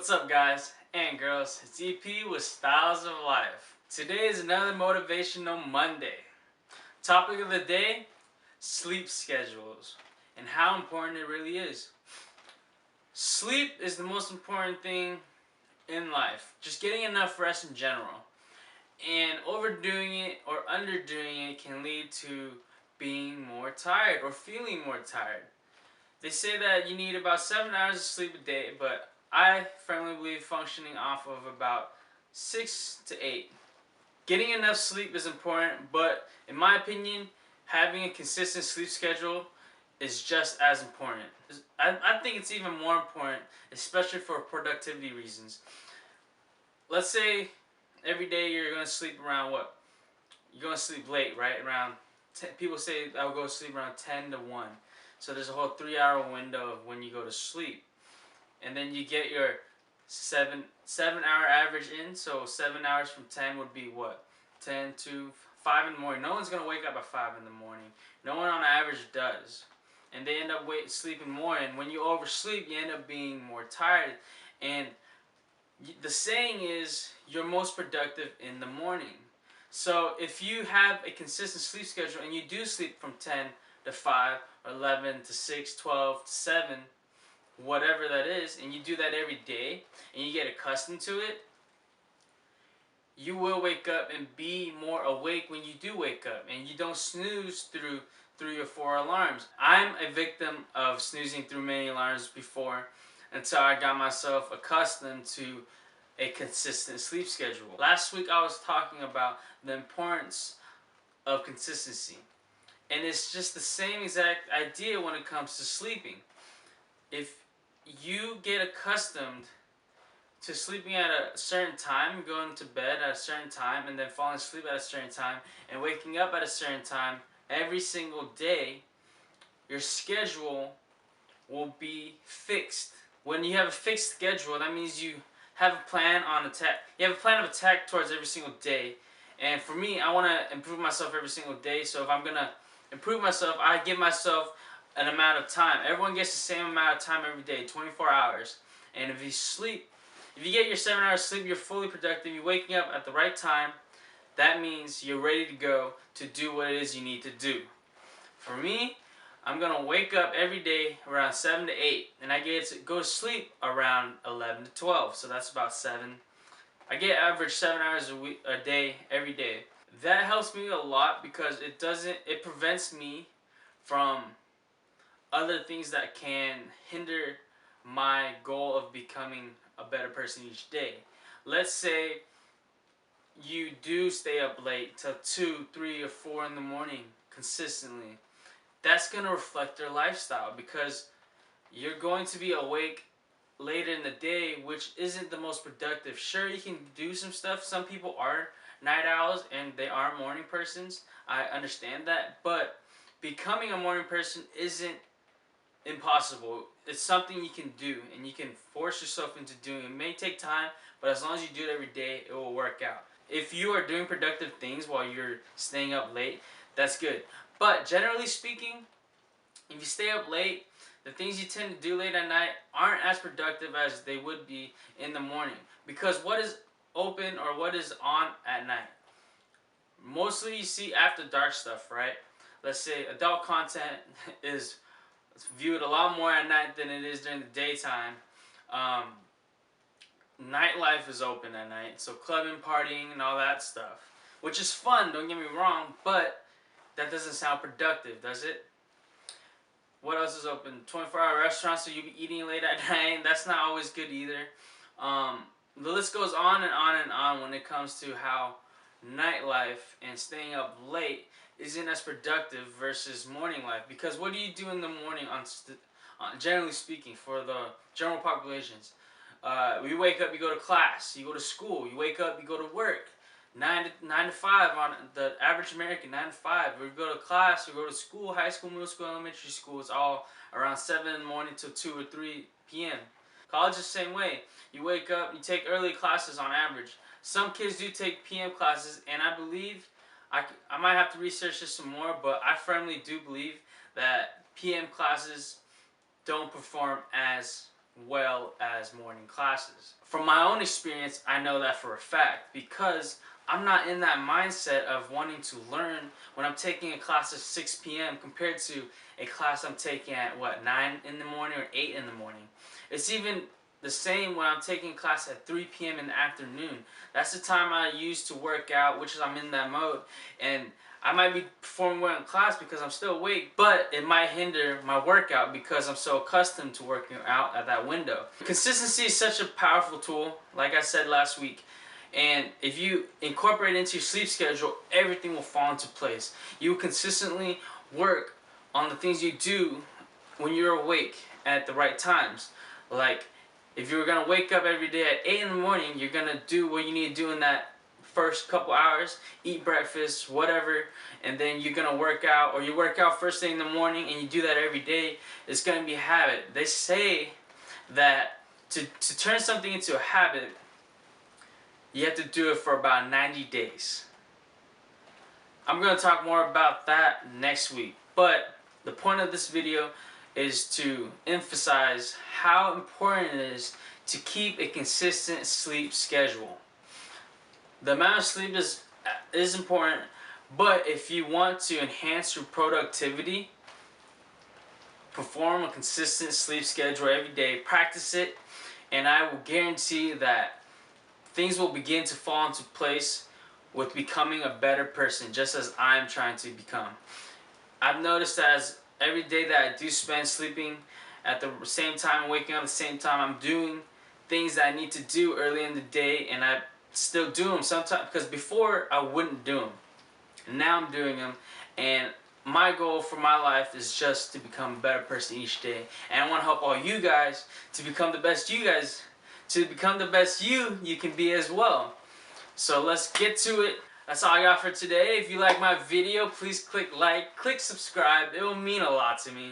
What's up, guys and girls? It's EP with Styles of Life. Today is another Motivational Monday. Topic of the day, sleep schedules and how important it really is. Sleep is the most important thing in life. Just getting enough rest in general. And overdoing it or underdoing it can lead to being more tired or feeling more tired. They say that you need about 7 hours of sleep a day, but I firmly believe functioning off of about 6 to 8. Getting enough sleep is important, but in my opinion, having a consistent sleep schedule is just as important. I think it's even more important, especially for productivity reasons. Let's say every day you're going to sleep around what? You're going to sleep late, right? Around 10, people say I'll go to sleep around 10 to 1. So there's a whole 3-hour window of when you go to sleep. And then you get your 7 hour average in. So 7 hours from 10 would be what? 10 to 5 in the morning. No one's going to wake up at 5 in the morning. No one on average does. And they end up sleeping more. And when you oversleep, you end up being more tired. And the saying is, you're most productive in the morning. So if you have a consistent sleep schedule and you do sleep from 10 to 5 or 11 to 6, 12 to 7, whatever that is, and you do that every day and you get accustomed to it, you will wake up and be more awake when you do wake up, and you don't snooze through 3 or 4 alarms. I'm a victim of snoozing through many alarms before until I got myself accustomed to a consistent sleep schedule. Last week I was talking about the importance of consistency, and it's just the same exact idea when it comes to sleeping. If you get accustomed to sleeping at a certain time, going to bed at a certain time, and then falling asleep at a certain time, and waking up at a certain time every single day, your schedule will be fixed. When you have a fixed schedule, that means you have a plan on attack. You have a plan of attack towards every single day. And for me, I want to improve myself every single day. So if I'm going to improve myself, I give myself an amount of time. Everyone gets the same amount of time every day, 24 hours. And if you get your 7 hours sleep, you're fully productive, you're waking up at the right time, that means you're ready to go to do what it is you need to do. For me, I'm going to wake up every day around 7 to 8, and I get to go to sleep around 11 to 12, so that's about 7. I get average 7 hours a day, every day. That helps me a lot because it prevents me from other things that can hinder my goal of becoming a better person each day. Let's say you do stay up late till 2, 3, or 4 in the morning consistently. That's going to reflect your lifestyle because you're going to be awake later in the day, which isn't the most productive. Sure, you can do some stuff. Some people are night owls and they are morning persons. I understand that, but becoming a morning person isn't impossible. It's something you can do and you can force yourself into doing. It may take time, but as long as you do it every day, it will work out. If you are doing productive things while you're staying up late, that's good. But generally speaking, if you stay up late, the things you tend to do late at night aren't as productive as they would be in the morning. Because what is open or what is on at night? Mostly you see after dark stuff, right? Let's say adult content is viewed a lot more at night than it is during the daytime. Nightlife is open at night, so clubbing, partying, and all that stuff, which is fun, don't get me wrong, but that doesn't sound productive, does it? What else is open? 24-hour restaurants, so you be eating late at night. That's not always good either. The list goes on and on and on when it comes to how nightlife and staying up late isn't as productive versus morning life. Because what do you do in the morning generally speaking, for the general populations? You wake up, you go to class, you go to school, you wake up, you go to work. 9 to 5 on the average American, 9 to 5. We go to class, we go to school, high school, middle school, elementary school. It's all around 7 in the morning till 2 or 3 p.m. College is the same way. You wake up, you take early classes on average. Some kids do take PM classes, and I believe, I might have to research this some more, but I firmly do believe that PM classes don't perform as well as morning classes. From my own experience, I know that for a fact because I'm not in that mindset of wanting to learn when I'm taking a class at 6 p.m. compared to a class I'm taking at 9 in the morning or 8 in the morning. It's even the same when I'm taking class at 3 p.m. in the afternoon. That's the time I use to work out, which is I'm in that mode, and I might be performing well in class because I'm still awake, but it might hinder my workout because I'm so accustomed to working out at that window. Consistency is such a powerful tool, like I said last week. And if you incorporate it into your sleep schedule, everything will fall into place. You will consistently work on the things you do when you're awake at the right times. Like, if you're gonna wake up every day at 8 in the morning, you're gonna do what you need to do in that first couple hours, eat breakfast, whatever, and then you're gonna work out, or you work out first thing in the morning and you do that every day. It's gonna be a habit. They say that to turn something into a habit, you have to do it for about 90 days. I'm going to talk more about that next week, but the point of this video is to emphasize how important it is to keep a consistent sleep schedule. The amount of sleep is important, but if you want to enhance your productivity, perform a consistent sleep schedule every day, practice it, and I will guarantee that things will begin to fall into place with becoming a better person, just as I'm trying to become. I've noticed that as every day that I do spend sleeping at the same time, waking up at the same time, I'm doing things that I need to do early in the day, and I still do them sometimes, because before I wouldn't do them. And now I'm doing them, and my goal for my life is just to become a better person each day. And I want to help all you guys to become the best you guys, to become the best you can be as well. So let's get to it. That's all I got for today. If you like my video, please click like, click subscribe. It will mean a lot to me.